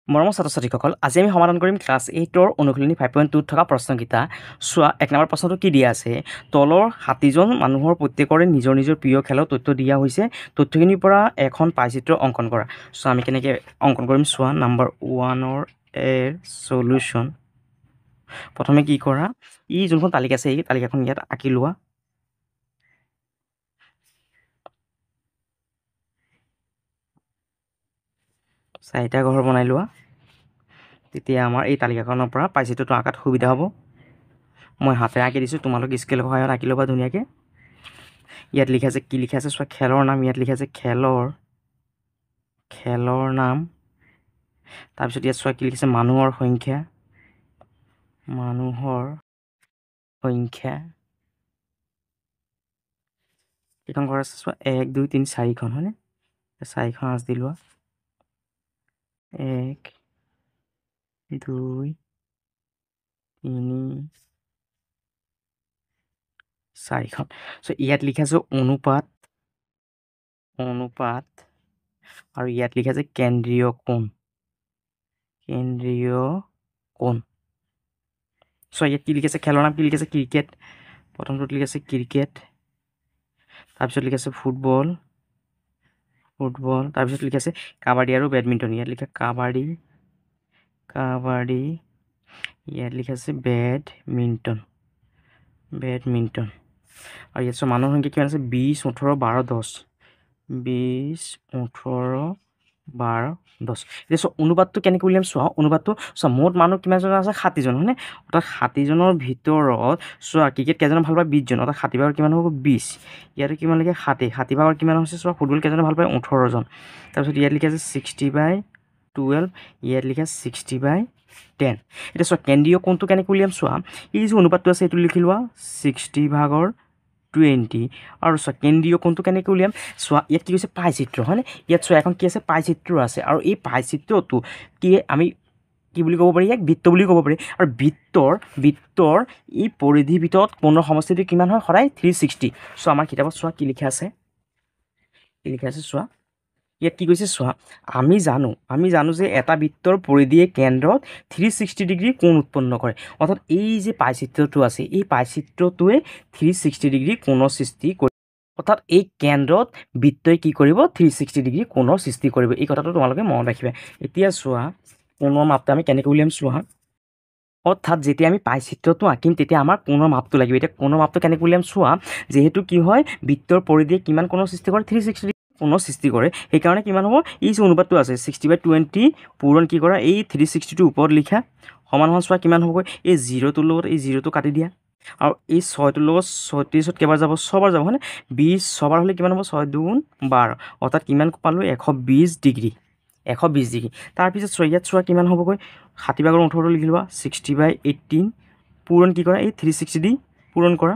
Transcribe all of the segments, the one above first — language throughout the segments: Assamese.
মৰমৰ ছাত্ৰ-ছাত্ৰীসকল, আজি আমি সমাধান কৰিম ক্লাছ 8ৰ অনুশীলনী 5.2 থকা প্ৰশ্নকেইটা। চোৱা, 1 নম্বৰ প্ৰশ্নটো কি দিয়া আছে? তলৰ 60জন মানুহৰ প্ৰত্যেকৰে নিজৰ নিজৰ প্ৰিয় খেলৰ তথ্য দিয়া হৈছে। তথ্যখিনিৰ পৰা এখন পাইচিত্ৰ অংকন কৰা। চোৱা, আমি কেনেকৈ অংকন কৰিম চোৱা। নম্বৰ 1ৰ সলিউশ্যন। প্ৰথমে কি কৰা, ই যোনখন তালিকা আছে এই তালিকাখন ইয়াত আঁকি লোৱা। চাৰিটা ঘৰ বনাই লোৱা। তেতিয়া আমাৰ এই তালিকাখনৰ পৰা পাইচিত্ৰটো আঁকাত সুবিধা হ'ব। মই হাতেৰে আঁকি দিছোঁ, তোমালোক স্কেলৰ সহায়ত আঁকি ল'বা ধুনীয়াকৈ। ইয়াত লিখা আছে, কি লিখা আছে চোৱা, খেলৰ নাম। ইয়াত লিখা আছে খেলৰ নাম। তাৰপিছত ইয়াত চোৱা কি লিখিছে, মানুহৰ সংখ্যা। কেইখন ঘৰ আছে চোৱা, 1 2 3 4খন, হয়নে? 4খন আঁচ দি লোৱা। 1 2 3 4খন। চ' ইয়াত লিখা আছে অনুপাত, আৰু ইয়াত লিখা আছে কেন্দ্ৰীয় কোণ। চ' ইয়াত কি লিখা আছে, খেলৰ নাম কি লিখা আছে, ক্ৰিকেট। প্ৰথমটোত লিখা আছে ক্ৰিকেট, তাৰপিছত লিখা আছে ফুটবল। তাৰপিছত লিখা আছে কাবাডী আৰু বেডমিণ্টন। ইয়াত লিখা কাবাডী। ইয়াত লিখা আছে বেডমিণ্টন। আৰু ইয়াত চোৱা মানুহৰ সংখ্যা কিমান আছে, 20 18 12 10। 20 18 12 10। এতিয়া চোৱা অনুপাতটো কেনেকৈ উলিয়াম চোৱা। অনুপাতটো চোৱা, মুঠ মানুহ কিমানজন আছে, 60জন, হয়নে? অৰ্থাৎ 60জনৰ ভিতৰত চোৱা ক্ৰিকেট কেইজনে ভাল পায়, 20জন, অৰ্থাৎ 60 ভাগৰ কিমান হ'ব, 20। ইয়াতো কিমান লিখে, 60 ভাগৰ কিমান হৈছে চোৱা, ফুটবল কেইজনে ভাল পায়, 18জন। তাৰপিছত ইয়াত লিখা আছে 60/12। ইয়াত লিখা 60/10। এতিয়া চোৱা কেন্দ্ৰীয় কোণটো কেনেকৈ উলিয়াম চোৱা। এই যে অনুপাতটো আছে এইটো লিখি লোৱা, 60/20। আৰু চোৱা কেন্দ্ৰীয় কোণটো কেনেকৈ উলিয়াম চোৱা। ইয়াত কি কৈছে, পাইচিত্ৰ, হয়নে? ইয়াত চোৱা এখন কি আছে, পাইচিত্ৰ আছে। আৰু এই পাইচিত্ৰটো কি আমি কি বুলি ক'ব পাৰি, ইয়াক বৃত্ত বুলি ক'ব পাৰি। আৰু বৃত্তৰ ই পৰিধিৰ ভিতৰত কোণৰ সমষ্টিটো কিমান হয়, সদায় 360। চ' আমাৰ কিতাপত চোৱা কি লিখা আছে, চোৱা। ইয়াত কি কৈছে চোৱা, আমি জানো যে এটা বৃত্তৰ পৰিধিয়ে কেন্দ্ৰত 360 ডিগ্ৰী কোণ উৎপন্ন কৰে। অৰ্থাৎ এই যে পাইচিত্ৰটো আছে, এই পাইচিত্ৰটোৱে 360 ডিগ্ৰী কোণৰ সৃষ্টি কৰিব। অৰ্থাৎ এই কেন্দ্ৰত বৃত্তই কি কৰিব, 360 ডিগ্ৰী কোণৰ সৃষ্টি কৰিব। এই কথাটো তোমালোকে মনত ৰাখিবা। এতিয়া চোৱা কোণৰ মাপটো আমি কেনেকৈ উলিয়াম চোৱা। অৰ্থাৎ যেতিয়া আমি পাইচিত্ৰটো আঁকিম তেতিয়া আমাৰ কোণৰ মাপটো লাগিব। এতিয়া কোণৰ মাপটো কেনেকৈ উলিয়াম চোৱা। যিহেতু কি হয়, বৃত্তৰ পৰিধিয়ে কিমান কোণৰ সৃষ্টি কৰে, 360 ডিগ্ৰী কোণৰ সৃষ্টি কৰে। সেইকাৰণে কিমান হ'ব, এই যে অনুপাতটো আছে 60/20 পূৰণ কি কৰা, এই 360টোৰ ওপৰত লিখা সমান চোৱা কিমান হ'বগৈ, এই 0টোৰ লগত এই 0টো কাটি দিয়া। আৰু এই 6টোৰ লগত 36ত কেইবাৰ যাব, 6বাৰ যাব, হয়নে? 20 6বাৰ হ'লে কিমান হ'ব, 6 2 12। অৰ্থাৎ কিমান পালোঁ, 120 ডিগ্ৰী। তাৰপিছত চোৱা ইয়াত চোৱা কিমান হ'বগৈ, 60/18 লিখি লোৱা, 60/18 পূৰণ কি কৰা, এই 360 দি পূৰণ কৰা।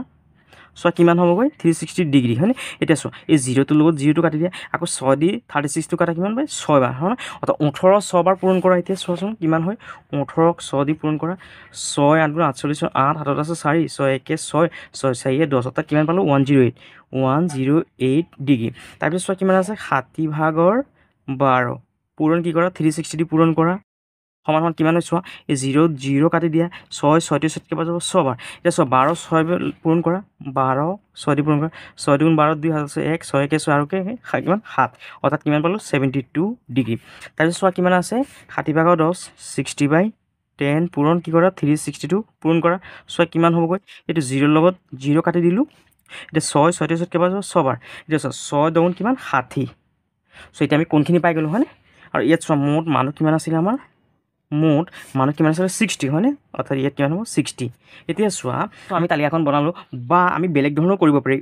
চোৱা কিমান হ'বগৈ, 360 ডিগ্ৰী, হয়নে? এতিয়া চোৱা এই 0টোৰ লগত 0টো কাটি দিয়া, আকৌ 6 দি 36টো কাটা কিমান পায়, 6বাৰ, হয়। অৰ্থাৎ 18 6বাৰ পূৰণ কৰা। এতিয়া চোৱাচোন কিমান হয়, 18ক 6 দি পূৰণ কৰা। 6 8 × 48, 8 হাতত আছে 4, 6 1 6, 6 4 10। অৰ্থাৎ কিমান পালোঁ, 108 ডিগ্ৰী। তাৰপিছত চোৱা কিমান আছে, 60/12 পূৰণ কি কৰা, 360 দি পূৰণ কৰা। সমান কিমান হয় চোৱা, এই 0 0 কাটি দিয়া, 6 36 কেইবাৰ যাব, 6বাৰ। এতিয়া চোৱা 12 6 পূৰণ কৰা, 12 6 দি পূৰণ কৰা। 6 2 12 2 আছে 1, 6 1 6 আৰু কিমান 7। অৰ্থাৎ কিমান পালোঁ, 72 ডিগ্ৰী। তাৰপিছত চোৱা কিমান আছে, 60/10 60/10 পূৰণ কি কৰা, 360টো পূৰণ কৰা। চোৱা কিমান হ'বগৈ, এইটো 0ৰ লগত 0 কাটি দিলোঁ। এতিয়া 6 36 কেইবাৰ যাব, 6বাৰ। এতিয়া চোৱা 6 2 কিমান 60। চ' এতিয়া আমি কোনখিনি পাই গ'লোঁ, হয়নে? আৰু ইয়াত চোৱা মুঠ মানুহ কিমান আছিলে, আমাৰ মুঠ মানুহ কিমান আছিলে, 60, হয়নে? অৰ্থাৎ ইয়াত কিমান হ'ব, 60। এতিয়া চোৱা আমি তালিকাখন বনালোঁ, বা আমি বেলেগ ধৰণেও কৰিব পাৰি।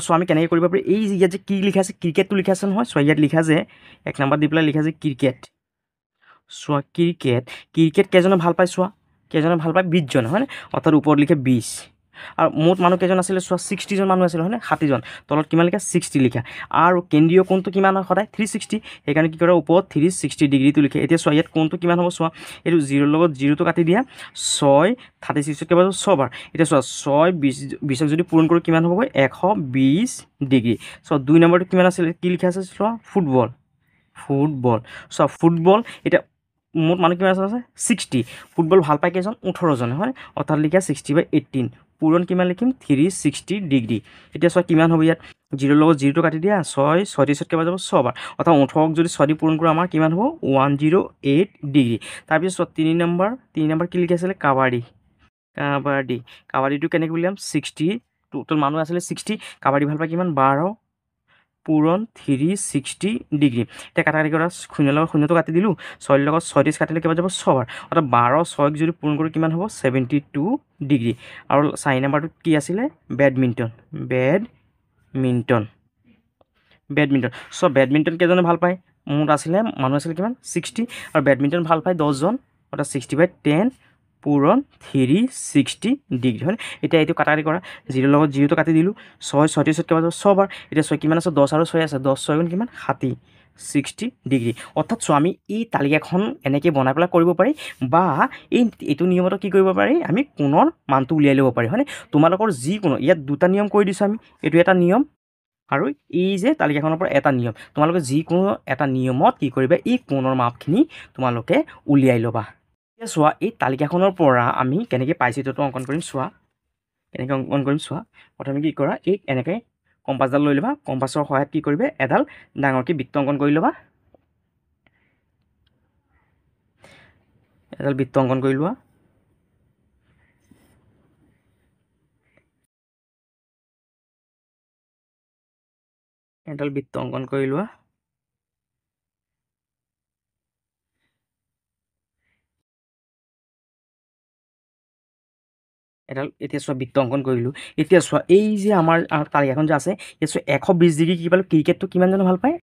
চোৱা আমি কেনেকৈ কৰিব পাৰি, এই ইয়াত যে কি লিখা আছে, ক্ৰিকেটটো লিখা আছে নহয়। চোৱা ইয়াত লিখা যে 1 নম্বৰ দি পেলাই লিখা আছে ক্ৰিকেট। চোৱা ক্ৰিকেট কেইজনে ভাল পায় চোৱা, 20জন, হয়নে? অৰ্থাৎ ওপৰত লিখে 20। আৰু মুঠ মানুহ কেইজন আছিলে চোৱা, 60জন মানুহ আছিলে, হয়নে? 60জন, তলত কিমান লিখা, 60 লিখা। আৰু কেন্দ্ৰীয় কোণটো কিমান হয়, সদায় 360। সেইকাৰণে কি কৰা, ওপৰত 360 ডিগ্ৰীটো লিখে। এতিয়া চোৱা ইয়াত কোণটো কিমান হ'ব চোৱা, এইটো 0ৰ লগত 0টো কাটি দিয়া, 6 36 কেইবাৰ 6বাৰ। এতিয়া চোৱা 6 20ক যদি পূৰণ কৰোঁ কিমান হ'বগৈ, 120 ডিগ্ৰী। চোৱা 2 নম্বৰটো কিমান আছিলে, কি লিখা আছে চোৱা, ফুটবল। চোৱা ফুটবল। এতিয়া মুঠ মানুহ কিমান আছে 60 ফুটবল ভাল পায় কেইজন 18জনে হয় অৰ্থাৎ লিখা 60/18 পূৰণ কিমান লিখিম 360 ডিগ্ৰী এতিয়া চোৱা কিমান হ'ব ইয়াত 0 লগত 0টো কাটি দিয়া 6 36ত কেইবাৰ যাব 6 বাৰ অৰ্থাৎ 18ক যদি 6 দি পূৰণ কৰোঁ আমাৰ কিমান হ'ব 108 ডিগ্ৰী তাৰপিছত 3 নম্বৰ কি লিখি আছিলে কাবাডীটো কেনেকৈ উলিয়াম 60 টোটেল মানুহ আছিলে 60 কাবাডী ভাল পায় কিমান 12 পূৰণ 360 ডিগ্ৰী এতিয়া কাটাকাটি কৰা 0 লগত 0টো কাটি দিলোঁ 6 লগত 36 কাটিলে কেইবাৰ যাব 6 বাৰ অৰ্থাৎ 12 6ক যদি পূৰণ কৰোঁ কিমান হ'ব 72 ডিগ্ৰী আৰু 4 নম্বৰটো কি আছিলে বেডমিণ্টন চ' বেডমিণ্টন কেইজনে ভাল পায় মুঠ মানুহ আছিলে কিমান 60 আৰু বেডমিণ্টন ভাল পায় 10জন অৰ্থাৎ 60/10 পূৰণ 360 ডিগ্ৰী হয় এতিয়া এইটো কাটাকাটি কৰা 0 লগত 0টো কাটি দিলোঁ 6 36ত কেইবাৰ যাব 6 বাৰ এতিয়া 6 কিমান আছে 10 আৰু 6 আছে 10 6 গুণ কিমান 60 ডিগ্ৰী অৰ্থাৎ চোৱা আমি এই তালিকাখন এনেকৈ বনাই পেলাই কৰিব পাৰি বা এইটো নিয়মতো কি কৰিব পাৰি আমি কোণৰ মানটো উলিয়াই ল'ব পাৰি হয়নে তোমালোকৰ যিকোনো ইয়াত দুটা নিয়ম কৰি দিছোঁ আমি এইটো এটা নিয়ম আৰু এই যে তালিকাখনৰ পৰা এটা নিয়ম তোমালোকে যিকোনো এটা নিয়মত কি কৰিবা এই কোণৰ মাপখিনি তোমালোকে উলিয়াই ল'বা এতিয়া চোৱা এই তালিকাখনৰ পৰা আমি কেনেকৈ পাই চিত্ৰটো অংকন কৰিম চোৱা প্ৰথমে কি কৰা এই এনেকৈ কম্পাছডাল লৈ ল'বা কম্পাছৰ সহায়ত কি কৰিবা এডাল ডাঙৰকৈ বৃত্ত অংকন কৰি ল'বা এডাল বৃত্ত অংকন কৰি লোৱা এডাল বৃত্ত অংকন কৰি লোৱা এতিয়া চোৱা বৃত্ত অংকন কৰিলোঁ এতিয়া চোৱা এই যে আমাৰ তালিকাখন যে আছে এতিয়া চোৱা 120 ডিগ্ৰী কি পালোঁ ক্ৰিকেটটো কিমানজনে ভাল পায়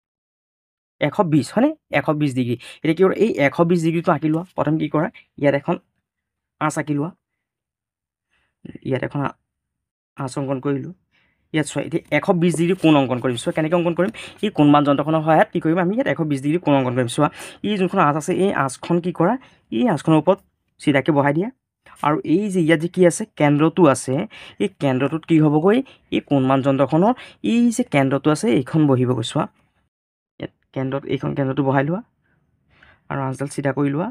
120 হয়নে 120 ডিগ্ৰী এতিয়া কি কৰা এই 120 ডিগ্ৰীটো আঁকি লোৱা প্ৰথম কি কৰা ইয়াত এখন আঁচ আঁকি লোৱা ইয়াত এখন আঁচ অংকন কৰিলোঁ ইয়াত চোৱা এতিয়া 120 ডিগ্ৰী কোণ অংকন কৰিম চোৱা কেনেকৈ অংকন কৰিম এই কোণমান যন্ত্ৰখনৰ সহায়ত কি কৰিম আমি ইয়াত 120 ডিগ্ৰী কোণ অংকন কৰিম চোৱা এই যোনখন আঁচ আছে এই আঁচখন কি কৰা এই আঁচখনৰ ওপৰত চিধাকৈ বহাই দিয়া আৰু এই যে ইয়াত যে কি আছে কেন্দ্ৰটো আছে এই কেন্দ্ৰটোত কি হ'বগৈ এই কোণমান যন্ত্ৰখনৰ এই যে কেন্দ্ৰটো আছে এইখন বহিবগৈ চোৱা ইয়াত এইখন কেন্দ্ৰটো বহাই লোৱা আৰু আঁচডাল চিধা কৰি লোৱা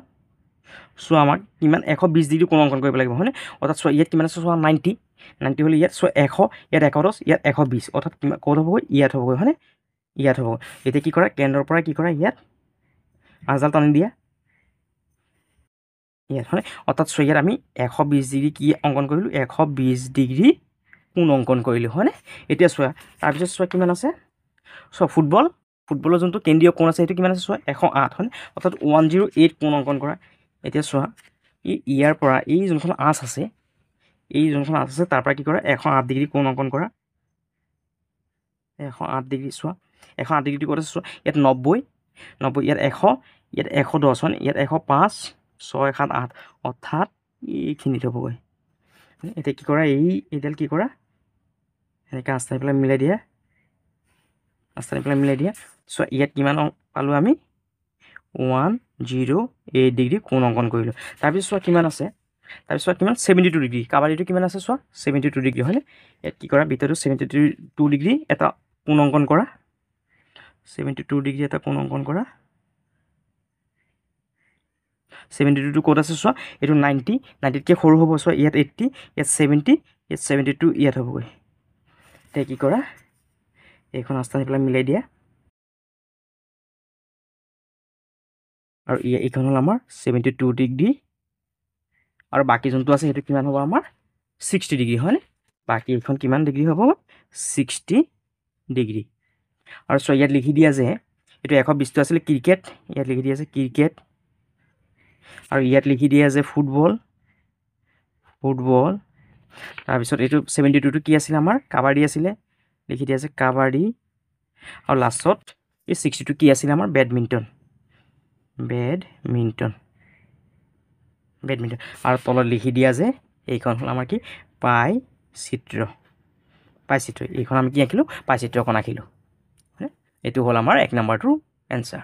চোৱা আমাক কিমান 120 ডিগ্ৰী কোণ অংকন কৰিব লাগিব হয়নে অৰ্থাৎ চোৱা ইয়াত কিমান আছে চোৱা 90 হ'লে ইয়াত চোৱা 100 ইয়াত 110 ইয়াত 120 অৰ্থাৎ কিমান ক'ত হ'বগৈ ইয়াত হ'বগৈ হয়নে ইয়াত হ'ব এতিয়া কি কৰা কেন্দ্ৰৰ পৰা কি কৰা ইয়াত আঁচডাল টানি দিয়া ইয়াত হয়নে অৰ্থাৎ চোৱা ইয়াত আমি 120 ডিগ্ৰী কি অংকন কৰিলোঁ 120 ডিগ্ৰী কোণ অংকন কৰিলোঁ হয়নে এতিয়া চোৱা তাৰপিছত চোৱা কিমান আছে চোৱা ফুটবলৰ যোনটো কেন্দ্ৰীয় কোণ আছে সেইটো কিমান আছে চোৱা 108 হয়নে অৰ্থাৎ 108 কোণ অংকন কৰা এতিয়া চোৱা ইয়াৰ পৰা এই যোনখন আঁচ আছে তাৰ পৰা কি কৰা 108 ডিগ্ৰী কোণ অংকন কৰা 108 ডিগ্ৰী চোৱা 108 ডিগ্ৰীটো ক'ত আছে চোৱা ইয়াত 90 ইয়াত 100 ইয়াত 110 হয় ইয়াত 105 6 7 8 অৰ্থাৎ এইখিনিত হ'বগৈ এতিয়া কি কৰা এইডাল কি কৰা এনেকৈ আঁচ টানি পেলাই মিলাই দিয়া চোৱা ইয়াত কিমান পালোঁ আমি 108 ডিগ্ৰী কোণ অংকন কৰিলোঁ তাৰপিছত চোৱা কিমান আছে তাৰপিছত কিমান 72 ডিগ্ৰী কাবাডীটো কিমান আছে চোৱা 72 ডিগ্ৰী হয়নে ইয়াত কি কৰা ভিতৰটো 72 ডিগ্ৰী এটা কোণ অংকন কৰা 72 ডিগ্ৰী এটা কোণ অংকন কৰা 72টো ক'ত আছে চোৱা এইটো 90তকৈ সৰু হ'ব চোৱা ইয়াত 80 ইয়াত 70 ইয়াত 72 ইয়াত হ'বগৈ এতিয়া কি কৰা এইখন আঁচ টানি পেলাই মিলাই দিয়া আৰু এইখন হ'ল আমাৰ 72 ডিগ্ৰী আৰু বাকী যোনটো আছে সেইটো কিমান হ'ব আমাৰ 60 ডিগ্ৰী হয়নে বাকী এইখন কিমান ডিগ্ৰী হ'ব 60 ডিগ্ৰী আৰু চোৱা ইয়াত লিখি দিয়া যে এইটো 120টো আছিলে ক্ৰিকেট ইয়াত লিখি দিয়া আছে ক্ৰিকেট আৰু ইয়াত লিখি দিয়া যে ফুটবল তাৰপিছত এইটো 72টো কি আছিলে আমাৰ কাবাডী আছিলে লিখি দিয়া আছে কাবাডী আৰু লাষ্টত এই 60টো কি আছিলে আমাৰ বেডমিণ্টন আৰু তলত লিখি দিয়া যে এইখন হ'ল আমাৰ কি পাই চিত্ৰ এইখন আমি কি আঁকিলোঁ পাই চিত্ৰ অকণ আঁকিলোঁ এইটো হ'ল আমাৰ 1 নম্বৰটোৰ এনচাৰ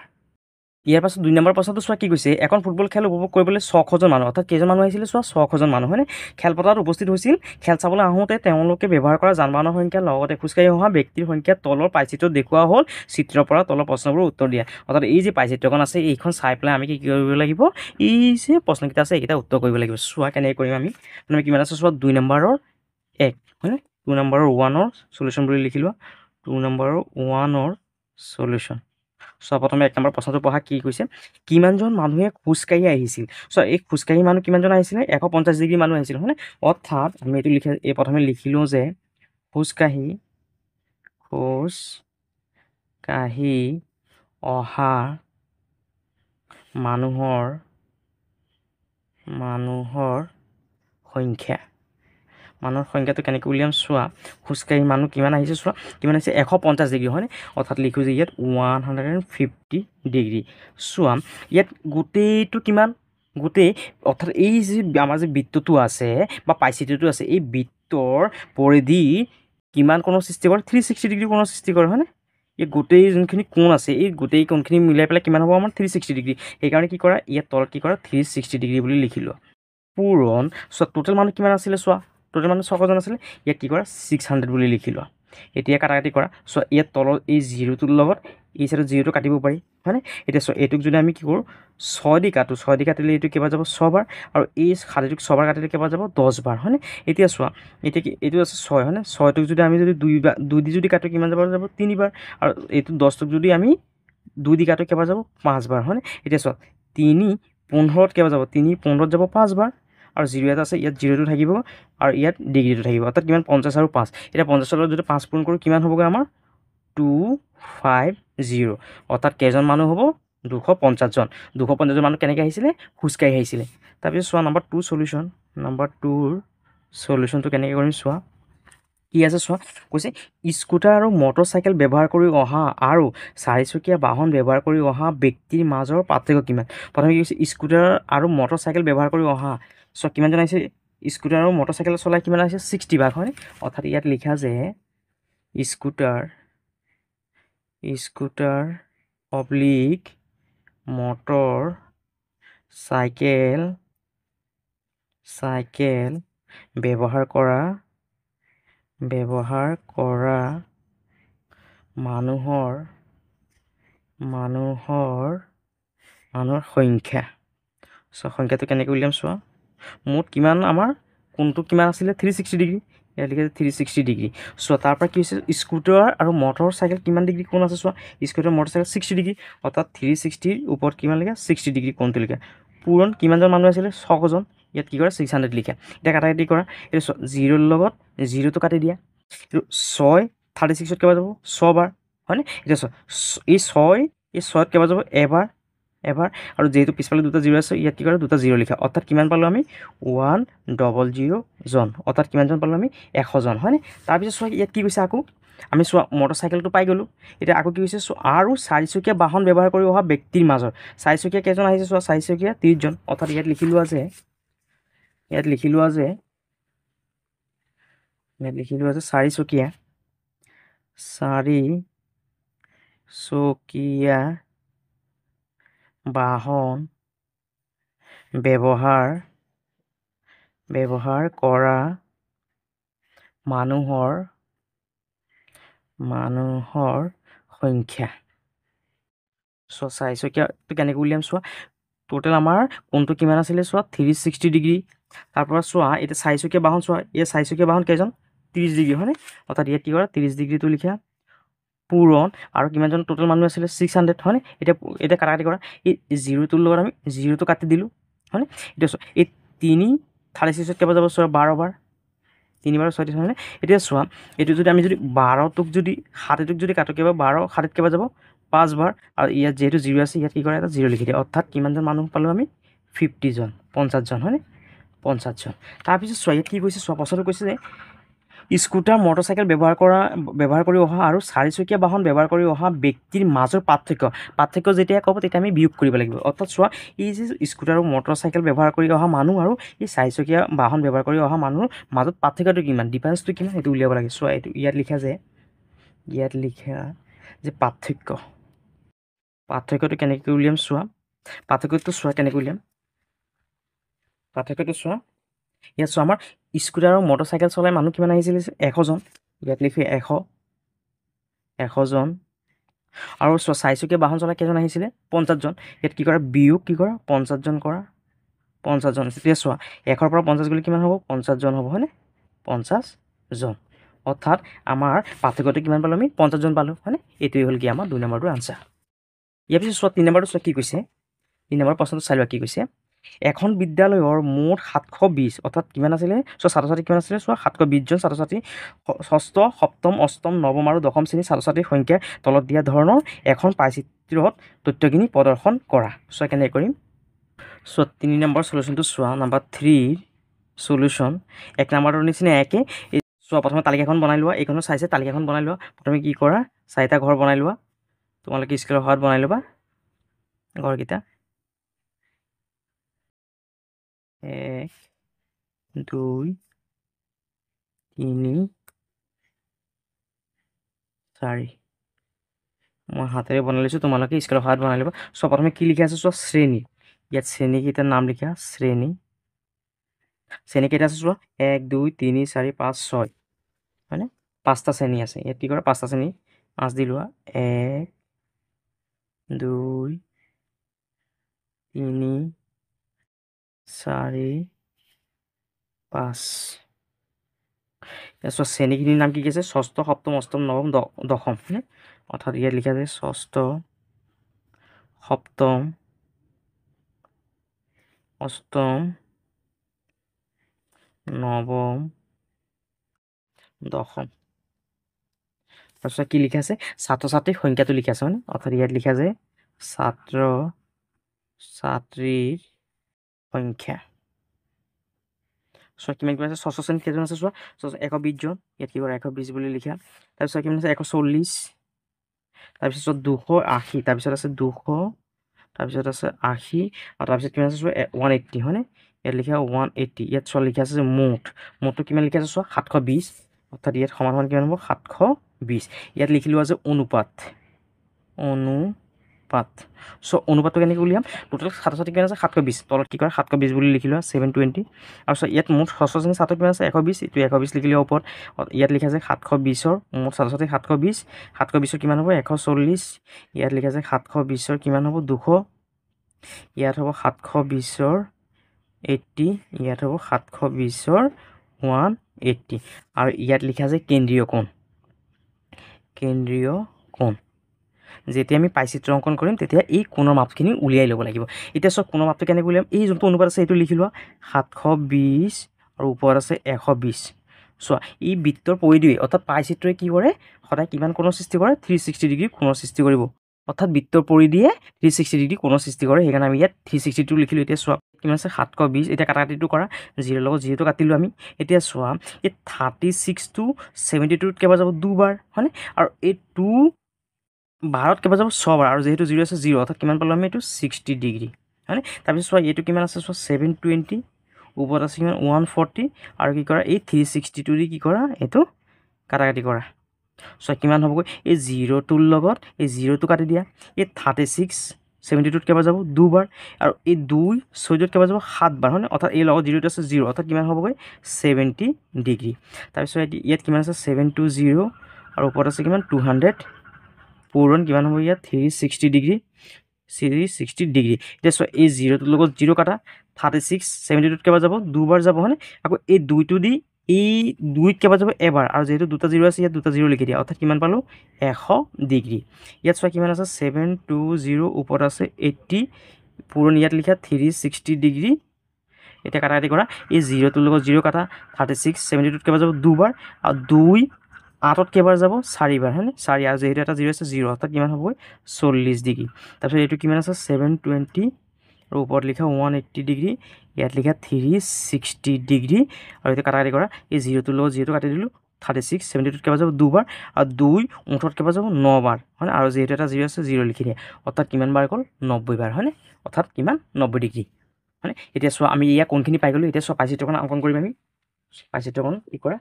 ইয়াৰ পাছত 2 নম্বৰ প্ৰশ্নটো চোৱা কি কৈছে এখন ফুটবল খেল উপভোগ কৰিবলৈ 600জন মানুহ অৰ্থাৎ কেইজন মানুহ আহিছিলে চোৱা 600জন মানুহ হয়নে খেলপথাৰত উপস্থিত হৈছিল খেল চাবলৈ আহোঁতে তেওঁলোকে ব্যৱহাৰ কৰা যান বাহনৰ সংখ্যা লগতে খোজকাঢ়ি অহা ব্যক্তিৰ সংখ্যা তলৰ পাইচিত্ৰত দেখুওৱা হ'ল চিত্ৰৰ পৰা তলৰ প্ৰশ্নবোৰৰ উত্তৰ দিয়া অৰ্থাৎ এই যে পাইচিত্ৰখন আছে এইখন চাই পেলাই আমি কি কৰিব লাগিব এই যে প্ৰশ্নকেইটা আছে এইকেইটা উত্তৰ কৰিব লাগিব চোৱা কেনেকৈ কৰিম আমি মানে কিমান আছে চোৱা 2 নম্বৰৰ 1 হয়নে 2 নম্বৰৰ 1ৰ সলিউশ্যন বুলি লিখি লোৱা 2 নম্বৰৰ 1ৰ সলিউশ্যন চোৱা প্ৰথমে 1 নম্বৰ প্ৰশ্নটো পঢ়া কি কৈছে কিমানজন মানুহে খোজকাঢ়ি আহিছিল চোৱা এই খোজকাঢ়ি মানুহ কিমানজন আহিছিলে 150 ডিগ্ৰী মানুহ আহিছিল হয়নে অৰ্থাৎ আমি এইটো লিখি এই প্ৰথমে লিখিলোঁ যে খোজকাঢ়ি অহা মানুহৰ সংখ্যা মানুহৰ সংখ্যাটো কেনেকৈ উলিয়াম চোৱা খোজকাঢ়ি মানুহ কিমান আহিছে চোৱা কিমান আহিছে 150 ডিগ্ৰী হয়নে অৰ্থাৎ লিখোঁ যে ইয়াত 150 ডিগ্ৰী চোৱা ইয়াত গোটেইটো কিমান গোটেই অৰ্থাৎ এই যে আমাৰ যে বৃত্তটো আছে বা পাইচিত্ৰটো আছে এই বৃত্তৰ পৰিধি কিমান কোণৰ সৃষ্টি কৰে 360 ডিগ্ৰী কোণৰ সৃষ্টি কৰে হয়নে এই গোটেই যোনখিনি কোণ আছে এই গোটেই কোণখিনি মিলাই পেলাই কিমান হ'ব আমাৰ 360 ডিগ্ৰী সেইকাৰণে কি কৰা ইয়াত তলত কি কৰা 360 ডিগ্ৰী বুলি লিখি লোৱা পূৰণ চোৱা টোটেল মানুহ কিমান আছিলে চোৱা টোটেল মানুহ 600জন আছিলে ইয়াত কি কৰা 600 বুলি লিখি লোৱা এতিয়া কাটাকাটি কৰা চোৱা ইয়াত তলত এই জিৰ'টোৰ লগত এই চাইডত জিৰ'টো কাটিব পাৰি হয়নে এতিয়া চোৱা এইটোক যদি আমি কি কৰোঁ 6 দি কাটিলে এইটো কেইবাৰ যাব 6 বাৰ আৰু এই 7টোক 6 বাৰ কাটিলে কেইবাৰ যাব 10 বাৰ হয়নে এতিয়া চোৱা এতিয়া কি এইটো আছে 6 হয়নে 6টোক যদি আমি যদি 2 দি যদি কাটো কিমান যাব 3 বাৰ আৰু এইটো 10টোক যদি আমি 2 দি কাটো কেইবাৰ যাব 5 বাৰ হয়নে এতিয়া চোৱা 3 15ত কেইবাৰ যাব 3 15ত যাব 5 বাৰ আৰু 0 এটা আছে ইয়াত 0টো থাকিব আৰু ইয়াত ডিগ্ৰীটো থাকিব অৰ্থাৎ কিমান 50 আৰু 5 এতিয়া 50ৰ লগত যদি 5 পূৰণ কৰোঁ কিমান হ'বগৈ আমাৰ 250 অৰ্থাৎ কেইজন মানুহ হ'ব 250জন 250জন মানুহ কেনেকৈ আহিছিলে খোজকাঢ়ি আহিছিলে তাৰপিছত চোৱা নম্বৰ 2 সলিউশ্যন নম্বৰ 2ৰ সলিউশ্যনটো কেনেকৈ কৰিম চোৱা কি আছে চোৱা কৈছে স্কুটাৰ আৰু মটৰচাইকেল ব্যৱহাৰ কৰি অহা আৰু 4চকীয়া বাহন ব্যৱহাৰ কৰি অহা ব্যক্তিৰ মাজৰ পাৰ্থক্য কিমান প্ৰথমে কি কৈছে স্কুটাৰ আৰু মটৰচাইকেল ব্যৱহাৰ কৰি অহা চোৱা কিমানজন আহিছে স্কুটাৰ আৰু মটৰচাইকেল চলাই কিমান আহিছে 60 ভাগ হয়নে অৰ্থাৎ ইয়াত লিখা যে স্কুটাৰ অব্লিক মটৰ চাইকেল ব্যৱহাৰ কৰা মানুহৰ সংখ্যা চোৱা সংখ্যাটো কেনেকৈ উলিয়াম চোৱা মুঠ কিমান আমাৰ কোনটো কিমান আছিলে 360 ডিগ্ৰী ইয়াত লিখা 360 ডিগ্ৰী চোৱা তাৰ পৰা কি হৈছে স্কুটাৰ আৰু মটৰ চাইকেল কিমান ডিগ্ৰী কোণ আছে চোৱা স্কুটাৰ মটৰ চাইকেল 60 ডিগ্ৰী অৰ্থাৎ 360ৰ ওপৰত কিমান লিখা 60 ডিগ্ৰী কোণটো লিখা পূৰণ কিমানজন মানুহ আছিলে 600জন ইয়াত কি কৰা 600 লিখা এতিয়া কাটাকাটি কৰা এইটো 0ৰ লগত 0টো কাটি দিয়া এইটো 6 36ত কেইবাৰ যাব 6 বাৰ হয়নে এতিয়া চোৱা এই 6ত কেইবাৰ যাব এবাৰ আৰু যিহেতু পিছফালে দুটা 0 আছে ইয়াত কি কৰা দুটা 0 লিখা অৰ্থাৎ কিমান পালোঁ আমি 100জন অৰ্থাৎ কিমানজন পালোঁ আমি 100জন হয়নে তাৰপিছত চোৱা ইয়াত কি কৈছে আকৌ আমি চোৱা মটৰচাইকেলটো পাই গ'লোঁ এতিয়া আকৌ কি কৈছে আৰু 4চকীয়া বাহন ব্যৱহাৰ কৰি অহা ব্যক্তিৰ মাজৰ 4চকীয়া কেইজন আহিছে চোৱা 4চকীয়া 30জন অৰ্থাৎ ইয়াত লিখি লোৱা যে 4চকীয়া বাহন ব্যৱহাৰ কৰা মানুহৰ সংখ্যা চোৱা 4চকীয়াটো কেনেকৈ উলিয়াম চোৱা টোটেল আমাৰ কোনটো কিমান আছিলে চোৱা 360 ডিগ্ৰী তাৰপৰা চোৱা এতিয়া 4চকীয়া বাহন চোৱা এই 4চকীয়া বাহন কেইজন 30 ডিগ্ৰী হয়নে অৰ্থাৎ ইয়াত কি কৰা 30 ডিগ্ৰীটো লিখা পূৰণ আৰু কিমানজন টোটেল মানুহ আছিলে 600 হয়নে এতিয়া কাটাকাটি কৰা এই 0টোৰ লগত আমি 0টো কাটি দিলোঁ হয়নে এতিয়া চোৱা এই 36ত কেইবাৰ যাব চোৱা 12 বাৰ 3 বাৰ 36 হয়নে এতিয়া চোৱা এইটো যদি আমি যদি 12টোক যদি 7টোক যদি কাটো কেইবাৰ 12 7ত কেইবাৰ যাব 5 বাৰ আৰু ইয়াত যিহেতু 0 আছে ইয়াত কি কৰা এটা 0 লিখি দিয়ে অৰ্থাৎ কিমানজন মানুহ পালোঁ আমি 50জন 50জন হয়নে 50জন তাৰপিছত চোৱা ইয়াত কি কৈছে চোৱা প্ৰশ্নটো কৈছে যে স্কুটাৰ মটৰচাইকেল ব্যৱহাৰ কৰি অহা আৰু 4চকীয়া বাহন ব্যৱহাৰ কৰি অহা ব্যক্তিৰ মাজৰ পাৰ্থক্য যেতিয়া ক'ব তেতিয়া আমি বিয়োগ কৰিব লাগিব অৰ্থাৎ চোৱা এই যে স্কুটাৰ আৰু মটৰচাইকেল ব্যৱহাৰ কৰি অহা মানুহ আৰু এই 4চকীয়া বাহন ব্যৱহাৰ কৰি অহা মানুহৰ মাজত পাৰ্থক্যটো কিমান ডিফাৰেঞ্চটো কিমান সেইটো উলিয়াব লাগে চোৱা এইটো ইয়াত লিখা যে পাৰ্থক্য পাৰ্থক্যটো কেনেকৈ উলিয়াম চোৱা, পাৰ্থক্যটো চোৱা কেনেকৈ উলিয়াম, পাৰ্থক্যটো চোৱা। ইয়াত চোৱা আমাৰ স্কুটাৰ আৰু মটৰচাইকেল চলাই মানুহ কিমান আহিছিলে 100জন, ইয়াত লিখি 100জন। আৰু চোৱা চাৰিচকীয়া বাহন চলাই কেইজন আহিছিলে 50জন, ইয়াত কি কৰা বিয়োগ কি কৰা 50জন কৰা 50জন। তেতিয়া চোৱা 100ৰ পৰা 50 গ'লে কিমান হ'ব 50জন হ'ব হয়নে, 50জন। অৰ্থাৎ আমাৰ পাৰ্থক্যটো কিমান পালোঁ আমি 50জন পালোঁ হয়নে। এইটোৱে হ'ল কি আমাৰ 2 নম্বৰটোৰ আনচাৰ। ইয়াৰ পিছত চোৱা 3 নম্বৰটো চোৱা কি কৈছে, 3 নম্বৰ প্ৰশ্নটো চাই লোৱা কি কৈছে। এখন বিদ্যালয়ৰ মুঠ 720 অৰ্থাৎ কিমান আছিলে চোৱা ছাত্ৰ ছাত্ৰী কিমান আছিলে চোৱা 720জন ছাত্ৰ ছাত্ৰী, ষষ্ঠ সপ্তম অষ্টম নৱম আৰু দশম শ্ৰেণীৰ ছাত্ৰ ছাত্ৰীৰ সংখ্যাৰ তলত দিয়া ধৰণৰ এখন পাইচিত্ৰত তথ্যখিনি প্ৰদৰ্শন কৰা। চোৱা কেনেকৈ কৰিম, চোৱা 3 নম্বৰ চলিউশ্যনটো চোৱা, নাম্বাৰ 3 চলিউশ্যন। 1 নম্বৰটোৰ নিচিনা একে, চোৱা প্ৰথমে তালিকাখন বনাই লোৱা, এইখনো চাইছে তালিকাখন বনাই লোৱা। প্ৰথমে কি কৰা 4টা ঘৰ বনাই লোৱা, তোমালোকে স্কুলৰ সহায়ত বনাই ল'বা ঘৰকেইটা। 1 2 3 4 মই হাতেৰে বনাই লৈছোঁ, তোমালোকে স্কুলৰ সহায়ত বনাই ল'বা। চোৱা প্ৰথমে কি লিখা আছে চোৱা শ্ৰেণী, ইয়াত শ্ৰেণীকেইটাৰ নাম লিখা, শ্ৰেণী কেইটা আছে চোৱা 1 2 3 4 5 6 হয়নে, 5টা শ্ৰেণী আছে। ইয়াত কি কৰা 5টা শ্ৰেণী 5 দি লোৱা, 1 2 3 4 5। চোৱা শ্ৰেণীখিনিৰ নাম কি কি আছে ষষ্ঠ সপ্তম অষ্টম নৱম দশম হয়নে, অৰ্থাৎ ইয়াত লিখা যায় ষষ্ঠ সপ্তম অষ্টম নৱম দশম। তাৰপিছত কি লিখা আছে ছাত্ৰ ছাত্ৰীৰ সংখ্যাটো লিখা আছে হয়নে, অৰ্থাৎ ইয়াত লিখা যায় ছাত্ৰ ছাত্ৰীৰ সংখ্যা। চোৱা কিমান কিমান আছে, ষষ্ঠ শ্ৰেণীত কেইজন আছে চোৱা 120জন, ইয়াত কি কৰা 120 বুলি লিখা। তাৰপিছত কিমান আছে 140, তাৰপিছত 280, তাৰপিছত আছে 200, তাৰপিছত আছে 80, আৰু তাৰপিছত কিমান আছে চোৱা 180 হয়নে, ইয়াত লিখা 180। ইয়াত চোৱা লিখা আছে যে মুঠটো কিমান লিখা আছে চোৱা 720, অৰ্থাৎ ইয়াত সমান সমান কিমান হ'ব 720। ইয়াত লিখি লোৱা যে অনুপাত, চ' অনুপাতটো কেনেকৈ উলিয়াম, টোটেল ছাত্ৰ ছাত্ৰী কিমান আছে 720, তলত কি কৰা 720 বুলি লিখি লোৱা 720। আৰু চোৱা ইয়াত মুঠ ষষ্ঠ শ্ৰেণীৰ ছাত্ৰ কিমান আছে 120, এইটো 120 লিখি লোৱা ওপৰত। ইয়াত লিখা আছে 720ৰ মুঠ ছাত্ৰ ছাত্ৰী 720ৰ কিমান হ'ব 140, ইয়াত লিখা আছে 720ৰ কিমান হ'ব 200, ইয়াত হ'ব 720ৰ 80, ইয়াত হ'ব 720ৰ 180, আৰু ইয়াত লিখা আছে কেন্দ্ৰীয় কোণ। যেতিয়া আমি পাইচিত্ৰ অংকন কৰিম তেতিয়া এই কোণৰ মাপখিনি উলিয়াই ল'ব লাগিব। এতিয়া চোৱা কোণৰ মাপটো কেনেকৈ উলিয়াম, এই যোনটো অনুপাত আছে সেইটো লিখি লোৱা 720 আৰু ওপৰত আছে 120। চোৱা এই বৃত্তৰ পৰিধিয়ে অৰ্থাৎ পাইচিত্ৰই কি কৰে সদায় কিমান কোণৰ সৃষ্টি কৰে 360 ডিগ্ৰী কোণৰ সৃষ্টি কৰিব, অৰ্থাৎ বৃত্তৰ পৰিধিয়ে 360 ডিগ্ৰী কোণৰ সৃষ্টি কৰে, সেইকাৰণে আমি ইয়াত 360টো লিখিলোঁ। এতিয়া চোৱা কিমান আছে 720, এতিয়া কাটাকাটিটো কৰা 0 লগত 0টো কাটিলোঁ আমি। এতিয়া চোৱা এই 36 to 72 কেইবাৰ যাব 2 বাৰ হয়নে, আৰু এই 2 12ত কেইবাৰ যাব 6 বাৰ, আৰু যিহেতু 0 আছে 0, অৰ্থাৎ কিমান পালোঁ আমি এইটো 60 ডিগ্ৰী হয়নে। তাৰপিছত চোৱা এইটো কিমান আছে চোৱা 720, ওপৰত আছে কিমান 140, আৰু কি কৰা এই 360টো দি কি কৰা এইটো কাটাকাটি কৰা। চোৱা কিমান হ'বগৈ এই 0টোৰ লগত এই 0টো কাটি দিয়া, এই 36 72ত কেইবাৰ যাব 2 বাৰ, আৰু এই 2 14ত কেইবাৰ যাব 7 বাৰ হয়নে, অৰ্থাৎ এই লগত 0টো আছে 0, অৰ্থাৎ কিমান হ'বগৈ 70 ডিগ্ৰী। তাৰপিছত ইয়াত কিমান আছে 720, আৰু ওপৰত আছে কিমান 200 পূৰণ কিমান হ'ব ইয়াত 360 ডিগ্ৰী। এতিয়া চোৱা এই 0টোৰ লগত 0 কাটা, 36 72ত কেইবাৰ যাব 2 বাৰ যাব হয়নে, আকৌ এই 2টো দি এই 2ত কেইবাৰ যাব এবাৰ, আৰু যিহেতু দুটা 0 আছে ইয়াত দুটা 0 লিখি দিয়া, অৰ্থাৎ কিমান পালোঁ 100 ডিগ্ৰী। ইয়াত চোৱা কিমান আছে 720, ওপৰত আছে 80 পূৰণ ইয়াত লিখা 360 ডিগ্ৰী। এতিয়া কাটাকাটি কৰা, এই 0টোৰ লগত 0 কাটা, 36 72ত কেইবাৰ যাব 2 বাৰ, আৰু 2 8ত কেইবাৰ যাব 4 বাৰ হয়নে, 4, আৰু যিহেতু এটা 0 আছে 0, অৰ্থাৎ কিমান হ'বগৈ 40 ডিগ্ৰী। তাৰপিছত এইটো কিমান আছে 720, আৰু ওপৰত লিখা 180 ডিগ্ৰী, ইয়াত লিখা 360 ডিগ্ৰী, আৰু এতিয়া কাটাকাটি কৰা, এই 0টোৰ লগত 0টো কাটি দিলোঁ, 36 72ত কেইবাৰ যাব 2 বাৰ, আৰু 2 8ত কেইবাৰ যাব 9 বাৰ হয়নে, আৰু যিহেতু এটা 0 আছে 0 লিখি দিয়ে, অৰ্থাৎ কিমান বাৰ গ'ল 90 বাৰ হয়নে, অৰ্থাৎ কিমান 90 ডিগ্ৰী হয়নে। এতিয়া চোৱা আমি ইয়াৰ কোনখিনি পাই গ'লোঁ। এতিয়া চোৱা পাইচিত্ৰখন অংকন কৰিম আমি। পাইচিত্ৰখন কি কৰা